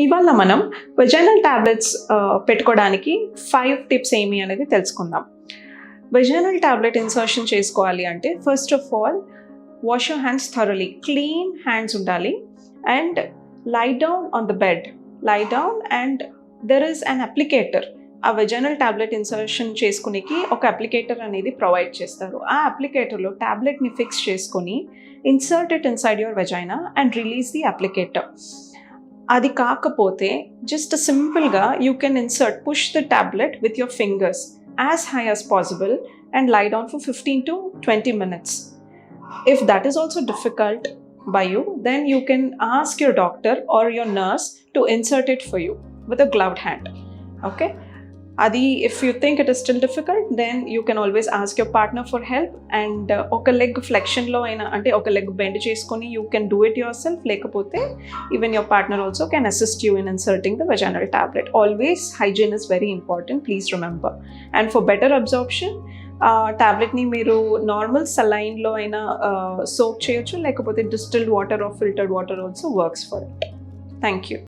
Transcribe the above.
ఇవాళ మనం vaginal tablets పెట్టుకోవడానికి 5 టిప్స్ ఏమి అనేది తెలుసుకుందాం. వెజైనల్ టాబ్లెట్ ఇన్సర్షన్ చేసుకోవాలి అంటే first of all wash your hands thoroughly, clean hands ఉండాలి. And lie down on the bed, lie down and there is an applicator. ఆ వెజైనల్ టాబ్లెట్ ఇన్సర్షన్ చేసుకునేకి ఒక అప్లికేటర్ అనేది ప్రొవైడ్ చేస్తారు. ఆ అప్లికేటర్లో టాబ్లెట్ని ఫిక్స్ చేసుకొని insert it inside your vagina and release the applicator. అది కాకపోతే జస్ట్ సింపుల్గా you can push the tablet with your fingers as high as possible and lie down for 15 to 20 minutes. If that is also difficult by you, then you can ask your doctor or your nurse to insert it for you with a gloved hand. Okay? Adi, if you think it is still difficult, then you can always ask your partner for help. And oka leg flexion lo aina ante oka leg bend cheskoni you can do it yourself. Lekapothe even your partner also can assist you in inserting the vaginal tablet. Always hygiene is very important, please remember. And for better absorption, టాబ్లెట్ని మీరు normal సలైన్లో అయినా soak చేయొచ్చు, లేకపోతే distilled water or filtered water also works for it. Thank you.